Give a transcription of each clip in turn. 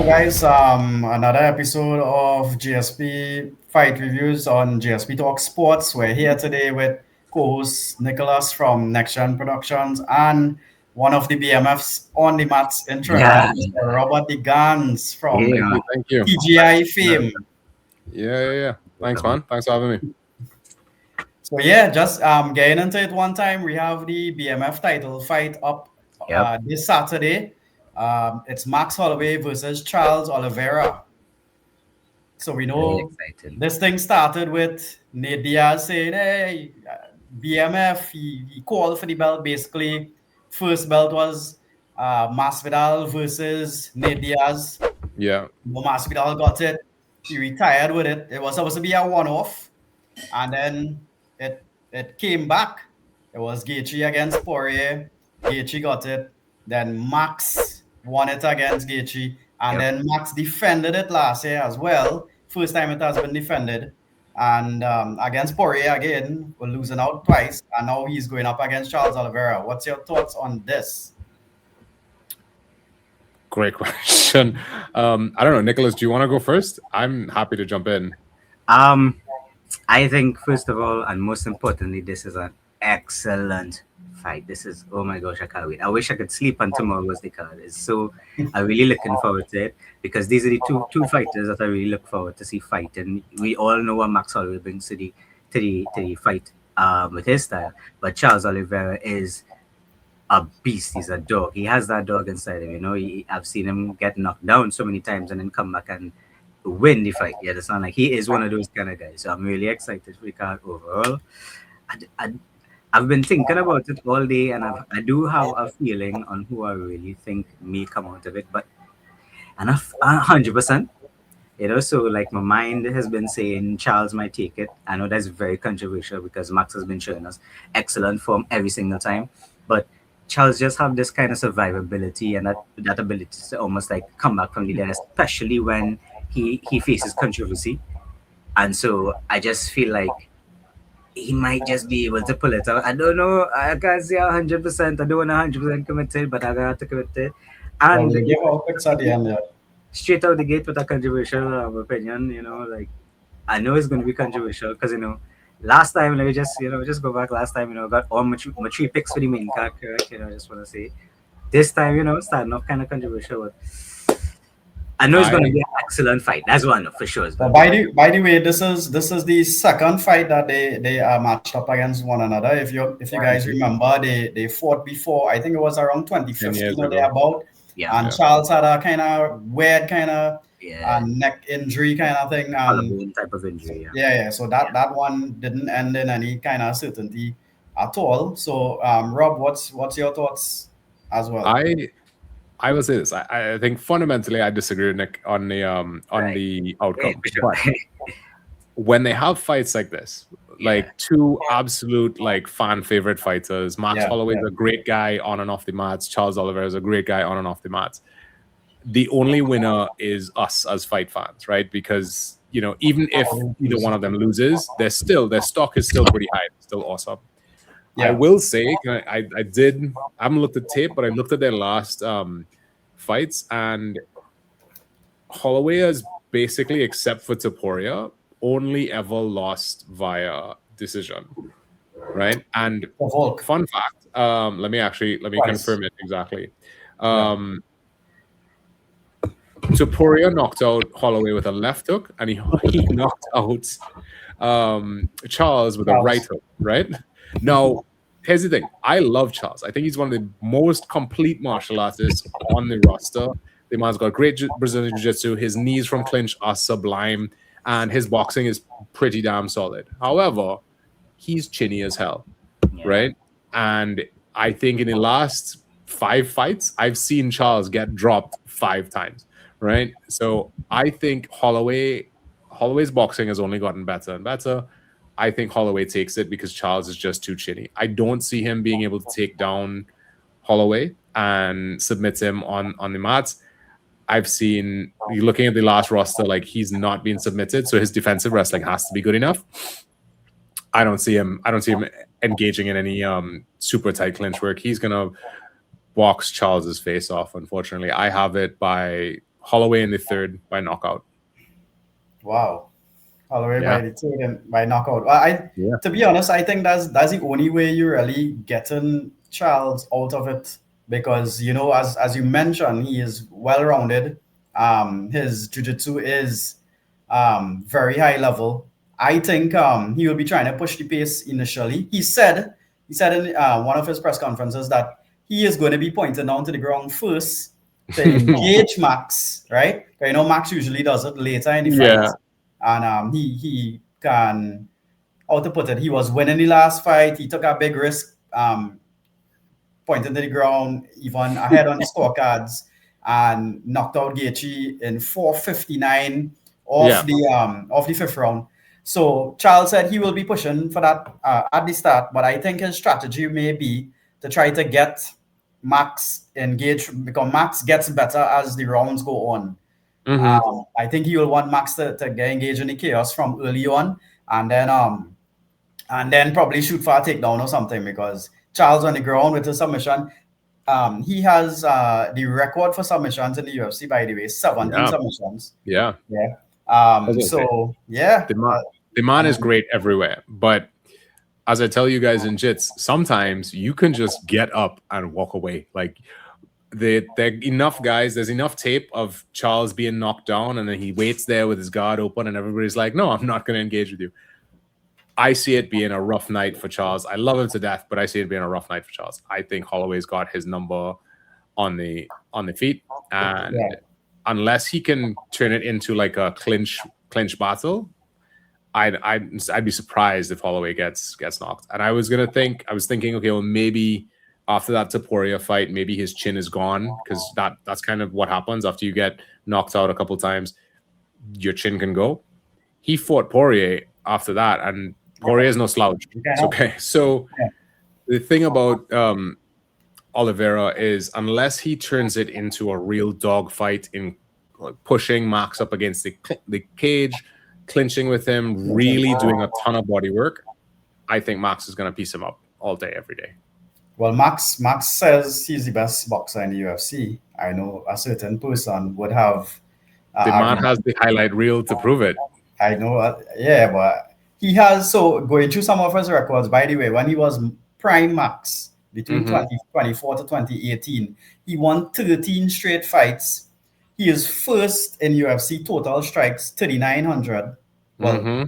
Hi guys, another episode of GSP Fight Reviews on GSP Talk Sports. We're here today with co-host Nicholas from Nexgen Productions and one of the BMFs on the mats in Trinidad, Yeah, Mr. Robert the Gans from yeah, Thank you. the Thank you. TGI fame. Yeah. Thanks, man. Thanks for having me. So yeah, just getting into it one time. We have the BMF title fight up yep. this Saturday. It's Max Holloway versus Charles Oliveira. So we Very know exciting. this thing started with Nate Diaz saying, "Hey, BMF." He called for the belt. Basically, first belt was Masvidal versus Nate Diaz. Yeah. Masvidal got it. He retired with it. It was supposed to be a one-off, and then it came back. It was Gaethje against Poirier. Gaethje got it. Then Max won it against Gaethje, and Yep. then Max defended it last year as well. First time it has been defended, and against Poirier again, we're losing out twice, and now he's going up against Charles Oliveira. What's your thoughts on this? Great question. I don't know, Nicholas, do you want to go first? I'm happy to jump in. Um, I think first of all, and most importantly, this is an excellent fight. This is oh my gosh, I can't wait. I wish I could sleep on tomorrow was the card. It's so I'm really looking forward to it because these are the two fighters that I really look forward to see fight. And we all know what Max Holloway brings to the fight with his style. But Charles Oliveira is a beast. He's a dog. He has that dog inside him. I've seen him get knocked down so many times and then come back and win the fight. You understand? Like he is one of those kind of guys. So I'm really excited for the card overall. I, I, I've been thinking about it all day, and I do have a feeling on who I really think may come out of it. But and 100%. So like my mind has been saying Charles might take it. I know that's very controversial because Max has been showing us excellent form every single time, but Charles just have this kind of survivability and that ability to almost like come back from the dead, especially when he faces controversy. And so I just feel like he might just be able to pull it out. I don't know. I can't say 100%. I don't want 100% committed, but I got to commit it. Well, And we give our picks at the end. Yeah. straight out the gate with a controversial opinion. Like I know it's going to be controversial because last time let me just go back. Last time I got all my three picks for the main card correct. I just want to say this time starting off kind of controversial. But I know it's going to I be an excellent fight. That's one I know for sure. It's But going to be. by the way, this is the second fight that they are matched up against one another. If you guys remember, they fought before. I think it was around 10 years 2015 or ago. thereabout. Yeah, And Yeah. Charles had a kind of weird kind of yeah, neck injury kind of thing. And collarbone type of injury. Yeah, yeah. So that one didn't end in any kind of certainty at all. So Rob, what's your thoughts as well? I I will say this. I think fundamentally I disagree with Nick on right. the Yeah, outcome. for sure. But when they have fights like this, Yeah, like two absolute like fan favorite fighters, Max Yeah, Holloway is yeah. a great guy on and off the mats, Charles Oliveira is a great guy on and off the mats. The only winner is us as fight fans, right? Because even if either one of them loses, their stock is still pretty high, it's still awesome. I Yeah. will say, I haven't looked at tape, but I looked at their last fights, and Holloway has basically, except for Taporia, only ever lost via decision, right? And The Volk. fun fact, let me Twice. confirm it exactly. Yeah. Taporia knocked out Holloway with a left hook, and he knocked out Charles with a right hook, right? Now, here's the thing. I love Charles. I think he's one of the most complete martial artists on the roster. The man's got great Brazilian Jiu-Jitsu. His knees from clinch are sublime, and his boxing is pretty damn solid. However, he's chinny as hell, yeah. right? And I think in the last 5 fights, I've seen Charles get dropped 5 times, right? So I think Holloway's boxing has only gotten better and better. I think Holloway takes it because Charles is just too chinny. I don't see him being able to take down Holloway and submit him on the mats. I've seen, you're looking at the last roster, like he's not being submitted, so his defensive wrestling has to be good enough. I don't see him engaging in any super tight clinch work. He's gonna box Charles's face off. Unfortunately, I have it by Holloway in the third by knockout. Wow. Holloway Yeah. by the third and by knockout. Well, Yeah. to be honest, I think that's the only way you really getting Charles out of it because as you mentioned, he is well rounded. His jiu-jitsu is very high level. I think he will be trying to push the pace initially. He said in one of his press conferences that he is going to be pointing down to the ground first to engage Max, right? 'Cause Max usually does it later in the fight, Yeah. and he can, how to put it, he was winning the last fight. He took a big risk, pointed to the ground, even ahead on the scorecards, and knocked out Gaethje in 4:59 Yeah. of the fifth round. So Charles said he will be pushing for that at the start, but I think his strategy may be to try to get Max engaged because Max gets better as the rounds go on. Mm-hmm. I think he will want Max to get engaged in the chaos from early on, and then probably shoot for a takedown or something because Charles on the ground with his submission. He has the record for submissions in the UFC, by the way, 17 Yeah. submissions. Yeah. Yeah. I was gonna say, So yeah. the man is great everywhere, but as I tell you guys in jits, sometimes you can just get up and walk away. Like there enough guys, there's enough tape of Charles being knocked down, and then he waits there with his guard open, and everybody's like, "No, I'm not going to engage with you." I see it being a rough night for Charles. I love him to death, but I see it being a rough night for Charles. I think Holloway's got his number on the feet, and unless he can turn it into like a clinch battle, I'd be surprised if Holloway gets knocked. And I was thinking, okay, well maybe after that Topuria fight, maybe his chin is gone because that's kind of what happens after you get knocked out a couple times. Your chin can go. He fought Poirier after that, and Poirier is no slouch. It's okay. So the thing about Oliveira is unless he turns it into a real dogfight in pushing Max up against the cage, clinching with him, really doing a ton of body work, I think Max is going to piece him up all day, every day. Well, Max says he's the best boxer in the UFC. I know a certain person would have. The man has the highlight reel to prove it. I know, yeah, but he has. So going through some of his records, by the way, when he was prime Max between 2024 to 2018, he won 13 straight fights. He is first in UFC total strikes, 3,900. Well,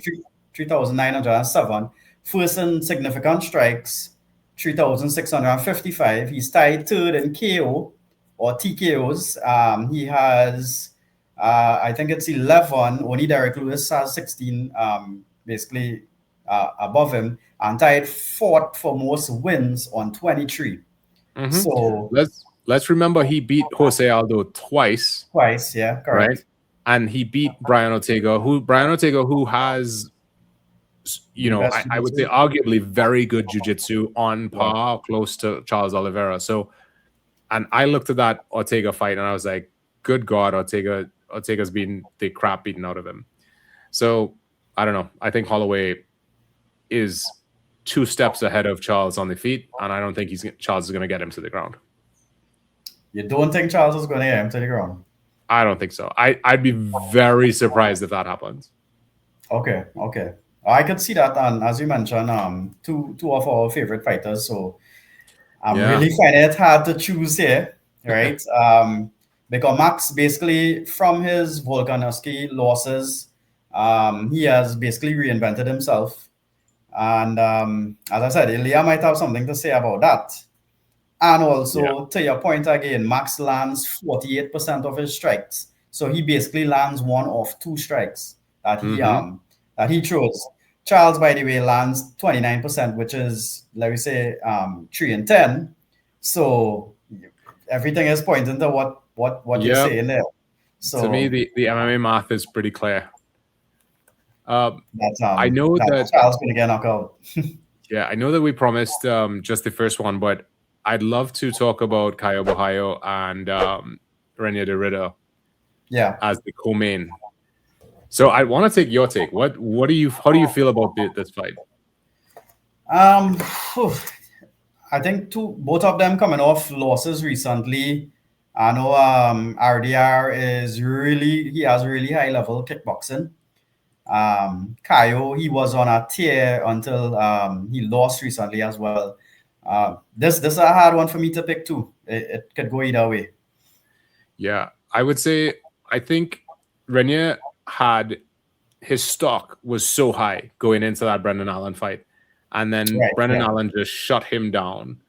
3,907. First in significant strikes, 3,655. He's tied third in KO or TKOs. He has, I think it's 11. Only Derek Lewis has 16, basically above him, and tied fourth for most wins on 23. So let's remember he beat Jose Aldo twice. Yeah, correct. Right? And he beat Brian Ortega, who has, I would say arguably very good jiu-jitsu on par, close to Charles Oliveira. So, and I looked at that Ortega fight and I was like, good God, Ortega's been the crap beaten out of him. So I don't know. I think Holloway is 2 steps ahead of Charles on the feet, and I don't think Charles is going to get him to the ground. You don't think Charles is going to get him to the ground? I don't think so. I'd be very surprised if that happens. Okay. I could see that, and as you mentioned, two of our favorite fighters. So I'm really finding it hard to choose here, right? Because Max, basically, from his Volkanovski losses, he has basically reinvented himself. And as I said, Ilya might have something to say about that. And also, to your point again, Max lands 48% of his strikes. So he basically lands 1 of 2 strikes that he throws. Charles, by the way, lands 29%, which is, let me say, 3 and 10. So everything is pointing to what you're saying there. So to me, the MMA math is pretty clear. I know that Charles going to get knocked out. Yeah, I know that we promised just the first one, but I'd love to talk about Caio Borralho and Renier de Ridder as the co-main. So I want to take your take. How do you feel about this fight? I think both of them coming off losses recently. I know RDR he has really high level kickboxing. Kaio, he was on a tear until he lost recently as well. This is a hard one for me to pick too. It could go either way. Yeah, I would say I think Renier had his stock was so high going into that Brendan Allen fight, and then Right. Brendan Yeah. Allen just shut him down.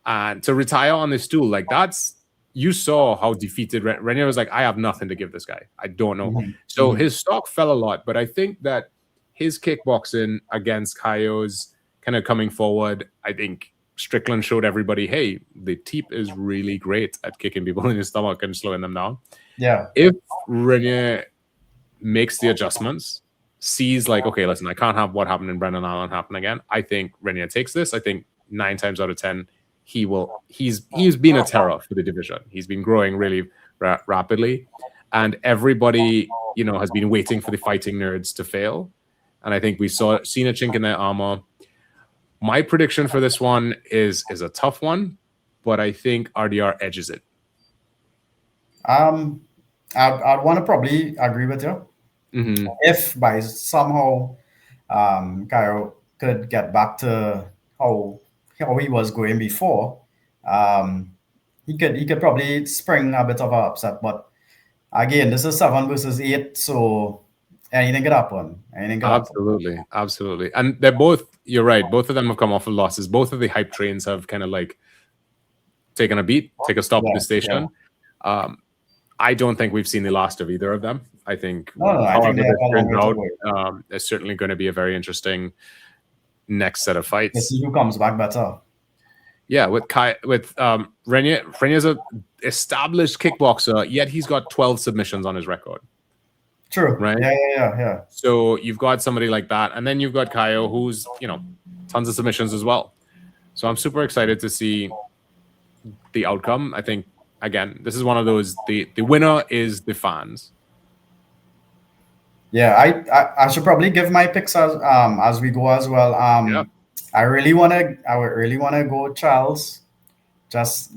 And to retire on this stool, like that's you saw how defeated Renier was. Like, I have nothing to give this guy. I don't know. Mhm. So Mhm. his stock fell a lot, but I think that his kickboxing against Kaio's kind of coming forward, I think Strickland showed everybody, hey, the Teep is really great at kicking people in the stomach and slowing them down. Yeah. If Renier makes the adjustments, sees like, okay, listen, I can't have what happened in Brendan Allen happen again. I think Renier takes this. I think 9 times out of 10, he will. He's been a terror for the division. He's been growing really rapidly, and everybody has been waiting for the fighting nerds to fail. And I think we seen a chink in their armor. My prediction for this one is a tough one, but I think RDR edges it. Um, I'd want to probably agree with you. Mm-hmm. If by somehow Cairo could get back to how he was going before, um, he could probably spring a bit of an upset. But again, this is 7 versus 8, so anything could happen. Anything could happen. Absolutely, absolutely. And they're both, you're right, both of them have come off of losses. Both of the hype trains have kind of like taken a beat, take a stop at Yeah, the yeah. station. I don't think we've seen the last of either of them. I think, No, I think however they have this a long turns way to out, go. it's certainly going to be a very interesting next set of Let's fights. see who comes back better. Yeah, with Renier. Renier's a established kickboxer, yet he's got 12 submissions on his record. True. Right? Yeah. So you've got somebody like that, and then you've got Kaio, who's tons of submissions as well. So I'm super excited to see the outcome. I think again, this is one of those. The winner is the fans. Yeah, I should probably give my picks as we go as well. Yeah. I would really wanna go Charles, just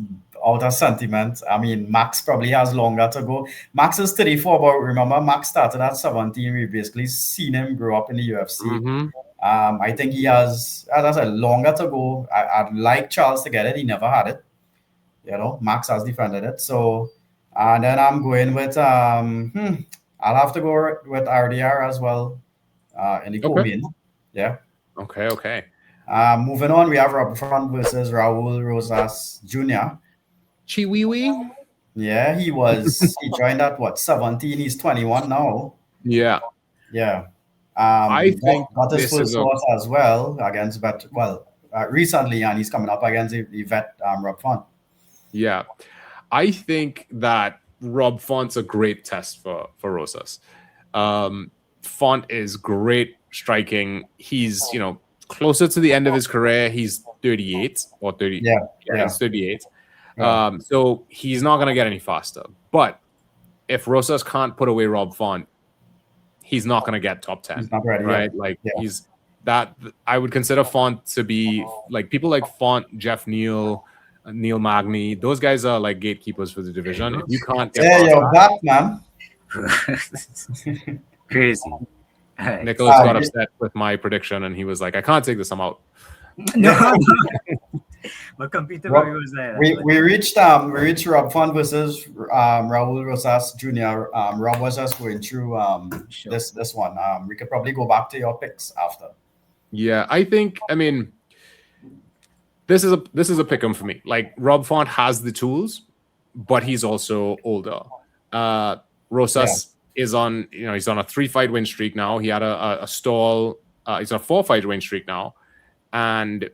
out of sentiment. I mean, Max probably has longer to go. Max is 34, but remember, Max started at 17. We basically seen him grow up in the UFC. Mm-hmm. I think he has, as I said, longer to go. I'd like Charles to get it. He never had it. Max has defended it. So, and then I'm going with I'll have to go with RDR as well in the Okay. co-main. Yeah. Okay. Moving on, we have Rob Front versus Raul Rosas Jr. Chiwiwi. Yeah, he joined at what, 17? He's 21 now. Yeah. Yeah. I think got his this is first loss as well against recently, and he's coming up against the vet Rob Font. Yeah. I think that Rob Font's a great test for Rosas. Font is great striking. He's, closer to the end of his career. He's 38 or 30. Yeah. He's 38. Yeah. So he's not going to get any faster. But if Rosas can't put away Rob Font, he's not going to get top 10. He's not ready right? yet. Like Yeah. he's that. I would consider Font to be like people like Font, Jeff Neal, Neil Magny. Those guys are like gatekeepers for the division. If you can't get past Yo, that, man. Crazy. Right. Nicholas got upset with my prediction, and he was like, "I can't take this. I'm out." No. What computer was there? We reached Rob Font versus Raul Rosas Jr. Rob was just going through Sure. this one. We could probably go back to your picks after. Yeah, I think. I mean, this is a pick 'em for me. Like Rob Font has the tools, but he's also older. Rosas is on. He's on a 3-fight win streak now. He had a stall. He's on a 4-fight win streak now, and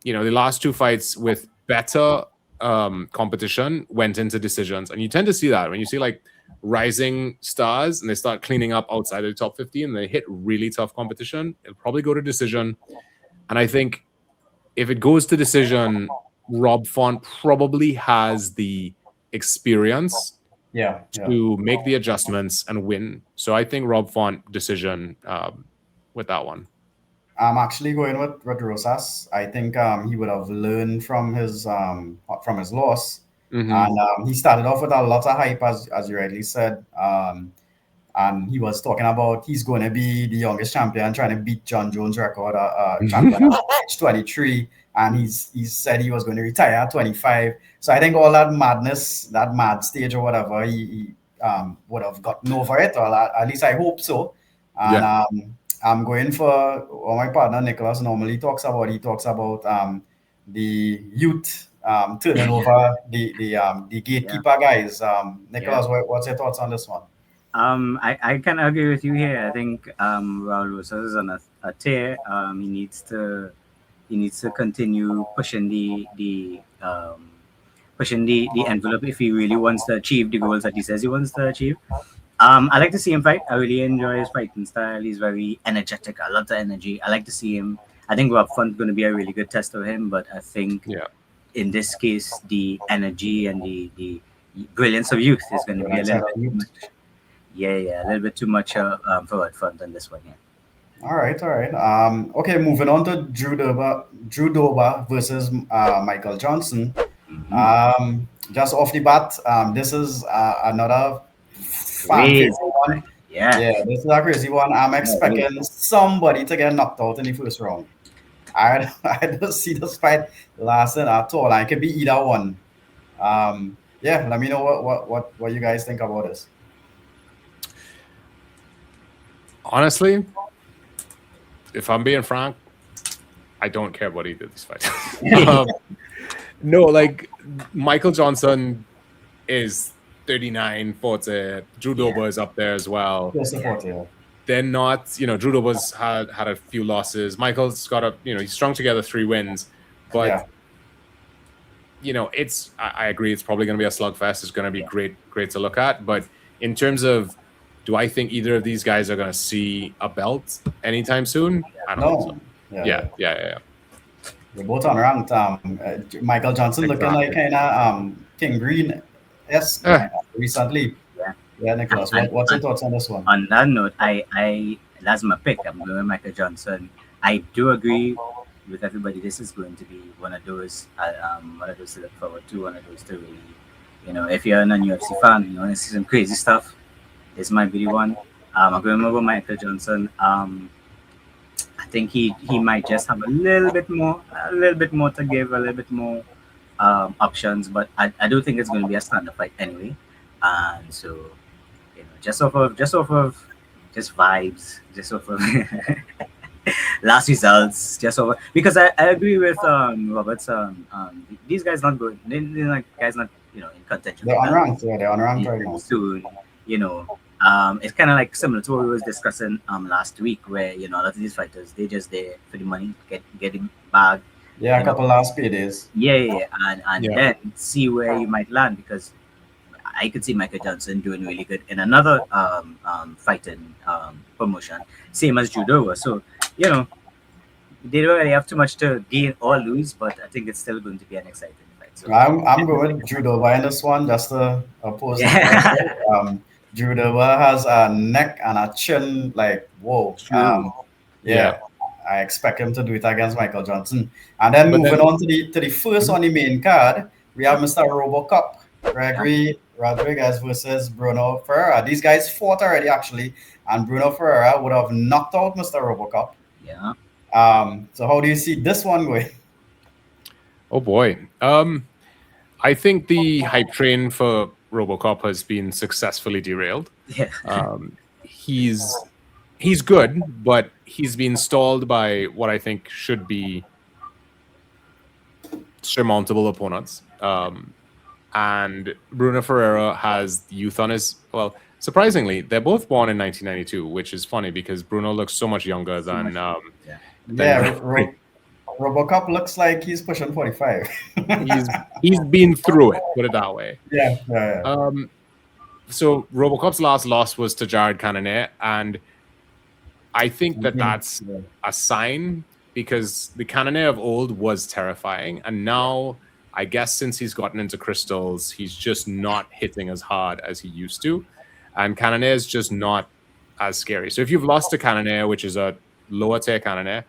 the last 2 fights with better competition went into decisions. And you tend to see that when you see like rising stars and they start cleaning up outside of the top 50 and they hit really tough competition, it'll probably go to decision. And I think if it goes to decision, Rob Font probably has the experience to make the adjustments and win. So I think Rob Font decision with that one. I'm actually going with Rosas. I think he would have learned from his loss. And he started off with a lot of hype, as you rightly said. And he was talking about he's going to be the youngest champion, trying to beat John Jones' record, champion at age 23. And he said he was going to retire at 25. So I think all that madness, that mad stage or whatever, he would have gotten over it, or at least I hope so. And Yeah. I'm going for what my partner Nicholas normally talks about. He talks about the youth turning over the gatekeeper guys. Nicholas, what's your thoughts on this one? I can agree with you here. I think Raul Rosas is on a tear. He needs to continue pushing the envelope if he really wants to achieve the goals that he says he wants to achieve. I like to see him fight. I really enjoy his fighting style. He's very energetic. A lot of energy. I like to see him. I think Rob Font going to be a really good test of him, but I think Yeah. in this case the energy and the brilliance of youth is going to be a little bit too much. Yeah, a little bit too much for Rob Font on this one. Yeah. All right, all right. Okay, moving on to Drew Dober versus Michael Johnson. Just off the bat, this is another fan Crazy. favorite one. Yeah. Yeah, this is a crazy one. I'm expecting somebody to get knocked out in the first round. I don't see this fight lasting at all. It could be either one. Yeah, let me know what you guys think about this. Honestly, if I'm being frank, I don't care what he did this fight. No, like Michael Johnson is 39, 40. Drew Dober is up there as well. Yes, support, yeah. They're not, Drew Dober's had a few losses. Michael's got he's strung together 3 wins, but it's I agree it's probably going to be a slugfest. It's going to be great to look at, but in terms of do I think either of these guys are going to see a belt anytime soon? I don't think so. Yeah. They're both unranked. Michael Johnson looking like kind of King Green. Yes, recently. Yeah, Nicholas, what's your thoughts on this one? On that note, I that's my pick. I'm going with Michael Johnson. I do agree with everybody. This is going to be one of those to look forward to. One of those to really, if you're a non-UFC fan, you want to see some crazy stuff. This might be the one. I'm going with Michael Johnson. I think he might just have a little bit more to give, a little bit more options, but I do think it's going to be a standard fight anyway. And so, just off of vibes, just off of last results, just over because I agree with Robert's. These guys not good. They're like guys not in contention. They're unranked. Yeah, they're unranked right now. Soon, it's kind of like similar to what we was discussing last week, where a lot of these fighters they just there for the money, getting bag. Yeah, a couple last paydays. Yeah, and then see where you might land, because I could see Michael Johnson doing really good in another fighting promotion, same as judo. So they don't really have too much to gain or lose, but I think it's still going to be an exciting fight. So I'm going with Drew Dober in this one, just to oppose. Drew Dober has a neck and a chin like whoa. I expect him to do it against Michael Johnson. And then moving on to the first on the main card, we have Mr. RoboCop, Gregory Rodriguez versus Bruno Ferreira. These guys fought already actually, and Bruno Ferreira would have knocked out Mr. RoboCop. Yeah. So how do you see this one going? Oh boy. I think the hype train for RoboCop has been successfully derailed. Yeah. He's good, but he's been stalled by what I think should be surmountable opponents. And Bruno Ferreira has youth on his. Well, surprisingly, they're both born in 1992, which is funny because Bruno looks so much younger than. RoboCop looks like he's pushing 45. he's been through it. Put it that way. Yeah. So RoboCop's last loss was to Jared Cannonier, and I think that's a sign, because the Cannonier of old was terrifying, and now I guess since he's gotten into crystals, he's just not hitting as hard as he used to, and Cannonier is just not as scary. So if you've lost to Cannonier, which is a lower tier Cannonier,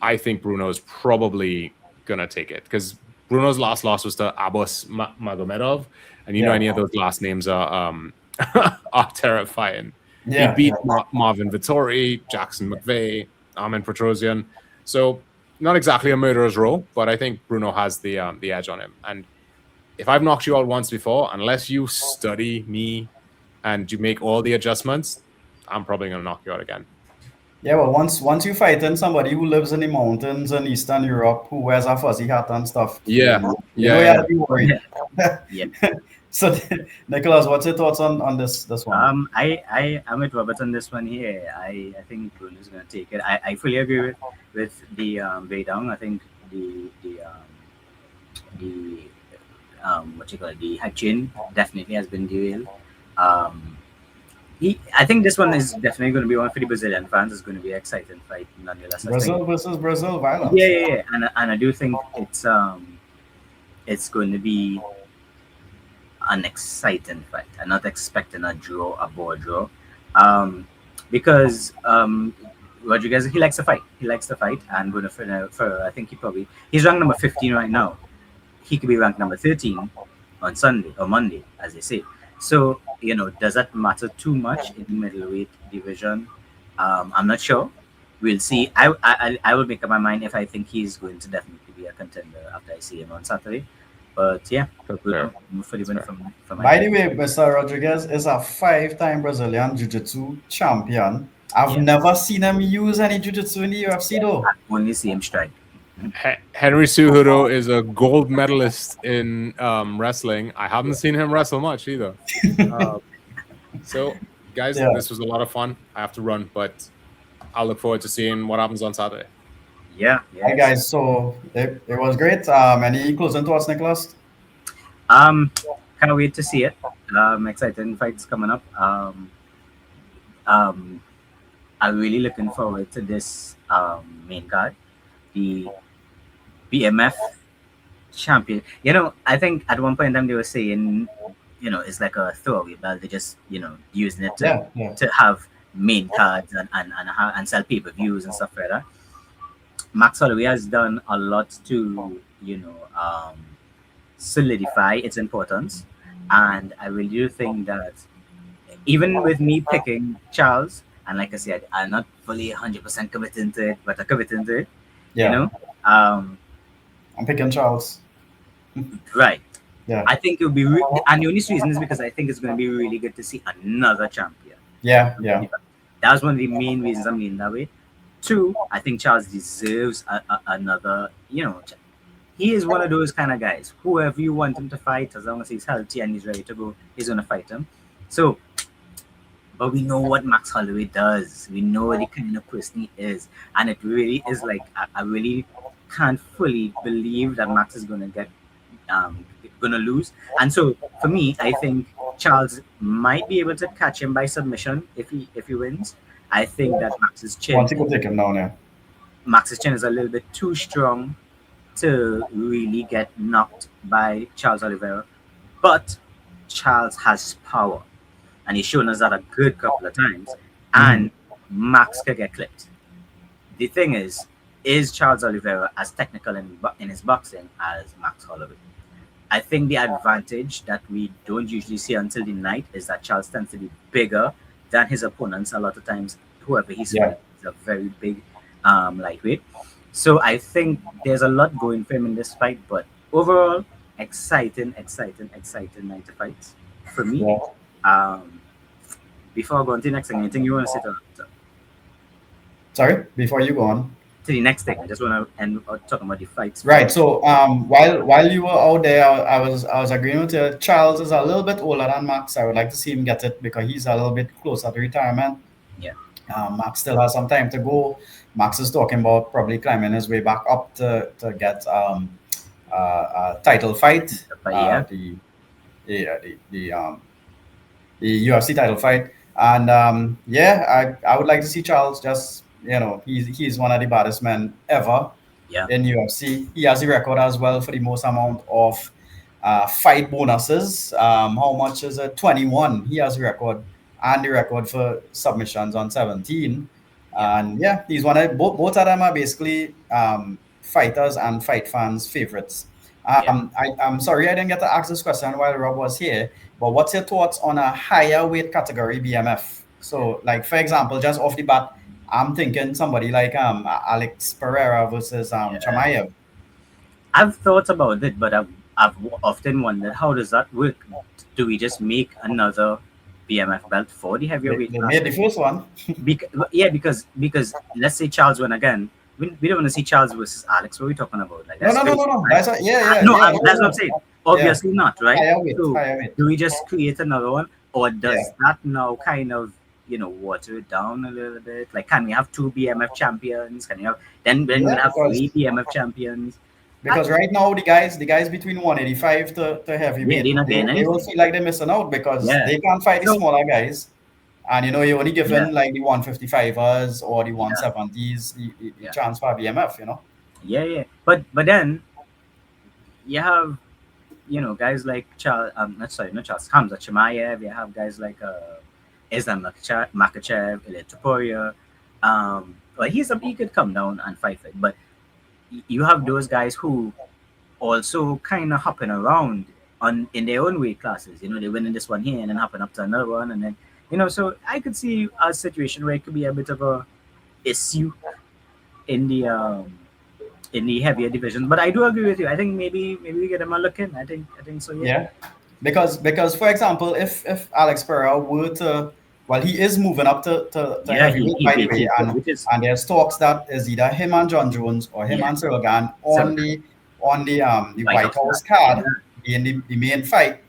I think Bruno's probably gonna take it, because Bruno's last loss was to Abbas Magomedov, and you know Yeah. any of those last names are are terrifying. He Yeah. Yeah. beat Marvin Vittori, Jackson McVeigh, Armin Petrosian. So not exactly a murderer's row, but I think Bruno has the edge on him. And if I've knocked you out once before, unless you study me and you make all the adjustments, I'm probably going to knock you out again. Yeah, well, once you fighting somebody who lives in the mountains in Eastern Europe who wears a fuzzy hat and stuff, Yeah, you know yeah, you yeah. have to be worried. Yeah, yeah. So, Nicholas, what's your thoughts on this one? I am with Robert on this one here. I think Bruno's going to take it. I fully agree with the Bay Down. I think the what you call it, the Hachin definitely has been derailed. Um, I think this one is definitely going to be one for the Brazilian fans. It's going to be an exciting fight, nonetheless. I think. Brazil versus Brazil Yeah, violence. yeah, yeah. And I do think it's going to be an exciting fight. I'm not expecting a draw, a ball draw, um, because Rodriguez, he likes to fight. He likes to fight, and going for I think he's ranked number 15 right now. He could be ranked number 13 on Sunday or Monday, as they say. So, does that matter too much in the middleweight division? I'm not sure. We'll see. I will make up my mind if I think he's going to definitely be a contender after I see him on Saturday. But yeah, That's we'll fair. know for the win That's from my By the side. way, Mr. Rodriguez is a five-time Brazilian Jiu-Jitsu champion. I've Yeah, never seen him use any Jiu-Jitsu in the UFC though. only see him strike. Henry Cejudo is a gold medalist in wrestling. I haven't seen him wrestle much either. Uh, so, guys, Yeah. this was a lot of fun. I have to run, but I'll look forward to seeing what happens on Saturday. Yeah, Hi yes. guys, so it was great. Any closing thoughts, Nicholas? Um, can't wait to see it. Exciting fights coming up. Um, I'm really looking forward to this main card, the BMF champion. I think at one point in time they were saying, it's like a throwaway belt. They just, using it to Yeah, yeah, to have main cards and sell pay per views and stuff like that. Max Holloway has done a lot to, solidify its importance, and I really do think that even with me picking Charles, and like I said, I'm not fully 100% committed to it, but I'm committed to it. You yeah. know, um, I'm picking Charles. right. Yeah, I think it would be, and the only reason is because I think it's going to be really good to see another champion. yeah, yeah, That's one of the main reasons I'm leaning that way. Two, I think Charles deserves another. He is one of those kind of guys. Whoever you want him to fight, as long as he's healthy and he's ready to go, he's going to fight him. So, but we know what Max Holloway does. We know the kind of person he is, and it really is like I really can't fully believe that Max is going to get going to lose. And so for me, I think Charles might be able to catch him by submission if he wins. I think that want to go take him down there. Max's chin is a little bit too strong to really get knocked by Charles Oliveira, but Charles has power, and he's shown us that a good couple of times. And Max could get clipped. The thing is Charles Oliveira as technical in his boxing as Max Holloway? I think the advantage that we don't usually see until the night is that Charles tends to be bigger than his opponents. A lot of times, whoever he's Yeah. fighting is a very big lightweight. So I think there's a lot going for him in this fight. But overall, exciting night of fights for me. Yeah. Um, before I go on to the next thing, anything you want to say Sorry, before you go on. to the next thing? I just want to end talking about the fights. Right. So while you were out there, I was agreeing with you. Charles is a little bit older than Max. I would like to see him get it because he's a little bit closer to retirement. Yeah. Max still has some time to go. Max is talking about probably climbing his way back up to get a title fight. But yeah. The UFC title fight. And I would like to see Charles. Just he's one of the baddest men ever Yeah. in UFC. He has the record as well for the most amount of fight bonuses. How much is it? 21. He has the record and the record for submissions on 17. Yeah. And yeah, he's one of both of them are basically fighters and fight fans' favorites. I'm sorry I didn't get to ask this question while Rob was here, but what's your thoughts on a higher weight category BMF? So, like for example, just off the bat, I'm thinking somebody like Alex Pereira versus Chamayev. I've thought about it, but I've often wondered how does that work? Do we just make another BMF belt for the heavier weight They class? made the first one. Yeah, because let's say Charles won again. We don't want to see Charles versus Alex. What are we talking about? Like No, that's no, no, crazy, no, no. right? No, Yeah. that's what I'm saying. Yeah, Obviously not, right? higher weight, So higher weight. do we just create another one, or Yeah. does that now kind of water it down a little bit? Like, can we have two BMF champions? Can you have then Yeah, we'll have because three BMF champions? I, because right now the guys between 185 to yeah, heavyweight, they're not they, getting they will anything. feel like they're missing out because Yeah. they can't fight the So smaller guys. And you're only yeah, given like the 155ers or the yeah, 170s the yeah, chance for BMF. yeah. But then you have guys like Charles. Not sorry, not Charles Hamza Chimaev. You have guys like Islam Makachev, Ilya Topuria. Well, he could come down and fight it, but you have those guys who also kind of hopping around on in their own weight classes. They win in this one here and then hopping up to another one, and then So I could see a situation where it could be a bit of a issue in the heavier division. But I do agree with you. I think maybe we get him a look in. I think so. Yeah. Yeah, because for example, if Alex Pereira were to, well, he is moving up to Yeah. He heavyweight he by the he way, and which is and there's talks that is either him and John Jones or him yeah. and Cyril Gane So on the White White House House card. card being the main fight.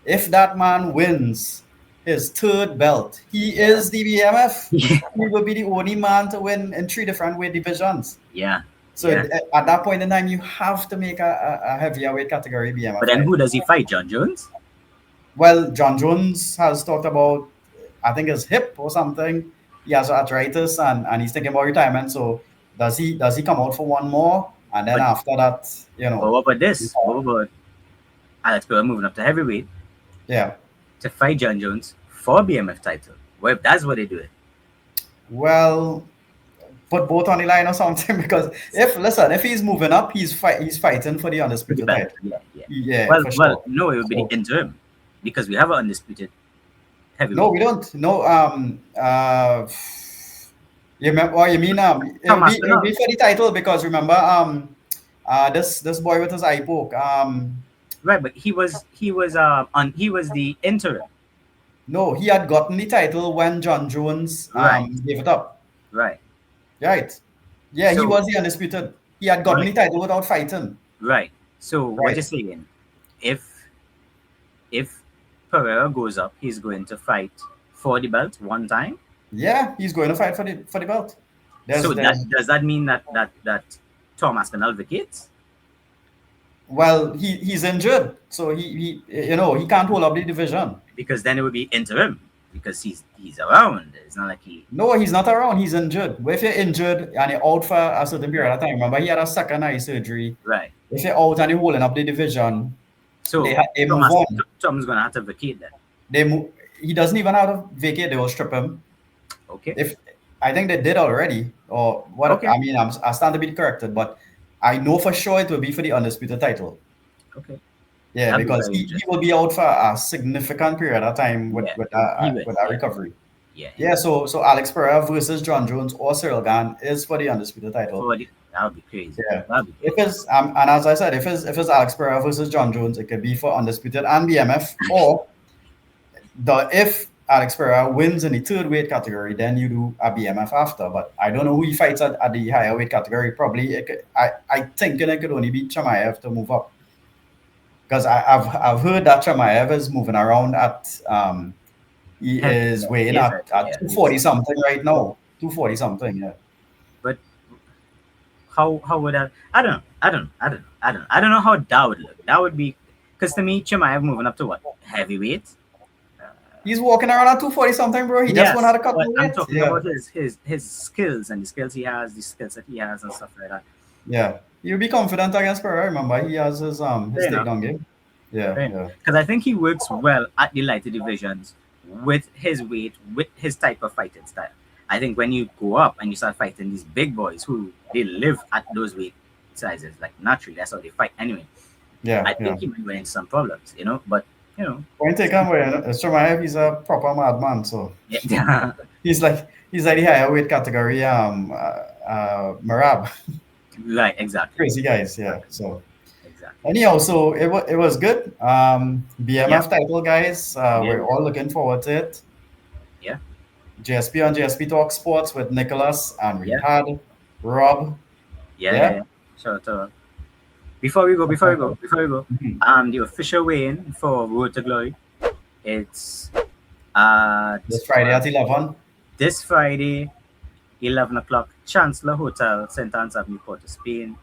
If that man wins his third belt, he is the BMF. Yeah. He will be the only man to win in three different weight divisions. Yeah. So Yeah. at that point in time, you have to make a heavier weight category BMF But then fight. who does he fight? John Jones? Well, John Jones has talked about, I think his hip or something. He has arthritis and he's thinking about retirement. So does he come out for one more? And then But after that, but what about this? What about Alex Pereira moving up to heavyweight yeah. to fight John Jones for BMF title? Well, that's what they do it. Well, put both on the line or something because if he's moving up, he's fighting for the For the undisputed belt. title. Yeah, yeah. Yeah, Well, for well, sure. no, it would be the So interim because we have an undisputed no, heavyweight. we don't. No, you remember? Or you mean It'll Tom be it'll Aspinall. be for the title because remember this boy with his eye poke Right, but he was the interim. no, he had gotten the title when John Jones Right, gave it up. right. Right. Yeah, he So was the undisputed. He had gotten right, the title without fighting. right. So what you're Right. saying, if if Pereira goes up, he's going to fight for the belt one time. Yeah, he's going to fight for the belt. So There's does that mean that Tom Aspinall vacates? well, he's injured, so he can't hold up the division. Because then it would be interim because he's around. It's not like he No, he's not around. He's injured. But if you're injured and you're out for a certain period of time, remember he had a second eye surgery. right. If you're out and you're holding up the division, So they move on. Tom's gonna have to vacate then. They move. He doesn't even have to vacate. They will strip him. Okay. If I think they did already, or what? Okay. I mean, I stand to be corrected, but I know for sure it will be for the undisputed title. Okay. Yeah, That'd be because very he interesting. will be out for a significant period of time with Yeah, with he that will. with that Yeah, recovery. yeah. Yeah, so Alex Pereira versus John Jones or Cyril Gane is for the undisputed title. That would be crazy. Yeah. That'd be If crazy. it's and as I said, if it's Alex Pereira versus John Jones, it could be for undisputed and BMF, or if Alex Pereira wins in the third weight category, then you do a BMF after. But I don't know who he fights at the higher weight category. Probably I think it could only be Chamaev to move up because I've heard that Chamaev is moving around at he is weighing Yes, at yeah, 240 something right now. 240 something, yeah. but how would that? I don't know how that would look. That would be because to me, Chimaev moving up to what heavyweight. He's walking around at 240 something, bro. He just Yes, won out a couple but of I'm weights. talking Yeah. about his skills and the skills he has, the skills that he has, and stuff like that. Yeah. You'll be confident against Pereira. Remember, he has his Fair enough. takedown game. Yeah, Right? yeah. Because I think he works well at the lighter divisions with his weight, with his type of fighting style. I think when you go up and you start fighting these big boys who they live at those weight sizes, like naturally, that's how they fight anyway. Yeah, I yeah. think he might run into some problems, but Point taken away. Stromae, he's a proper madman. So yeah, he's like the higher weight category. Marab, right, exactly, crazy guys. Yeah. So exactly. anyhow, so it was good. Yeah, BMF title, guys. yeah, We're yeah, all looking forward to it. yeah, JSP on JSP Talk Sports with Nicholas, and we yeah, had Rob. yeah, yeah, Yeah. yeah. So, before we go, Mhm. the official weigh-in for Road to Glory, it's at This Friday at 11. this Friday, 11 o'clock, Chancellor Hotel, St. Anne's Avenue, Port of Spain,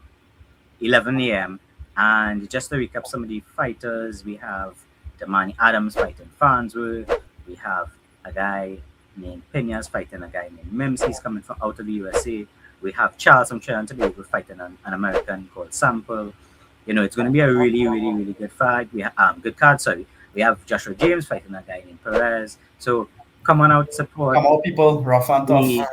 11 a.m. And just to recap some of the fighters, we have Damani Adams fighting Farnsworth. We have a guy named Peñas fighting a guy named Mims. He's coming from out of the USA. We have Charles from Trinidad and Tobago fighting an American called Sample. It's going to be a really, really, really good fight. We have good card. Sorry, we have Joshua James fighting a guy named Perez. So come on out, support. Come on, people, rough and tough.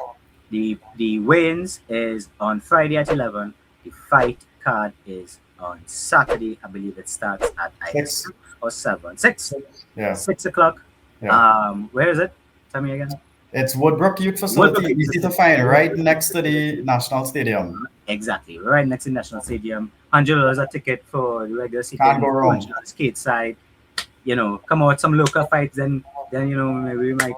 The weigh-ins is on Friday at 11. The fight card is on Saturday. I believe it starts at either 6. 6 or 7. 6. Yeah. 6 o'clock. Yeah. Where is it? Tell me again. It's Woodbrook Youth Woodbrook Facility. Youth Easy to Facility. find, right next to the National Stadium. Exactly. Right next to National Stadium. $100 a ticket for the regular seating. Can't go wrong. $200 skate side. Come out some local fights, then maybe we might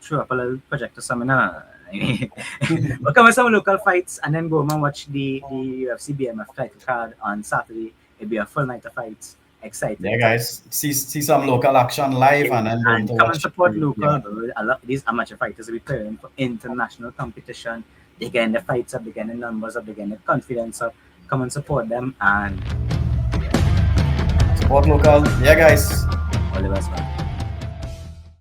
throw up a little project or something. But come with some local fights and then go home and watch the UFC BMF title card on Saturday. It'll be a full night of fights. Excited. Yeah, guys. See some local action live and then going And to come watch. and support local. Yeah. Bro. A lot of these amateur fighters are preparing for international competition. They're getting the fights up, they're getting the numbers up, they're getting the confidence up. Come and support them and Support local. Yeah, guys. all the best, man.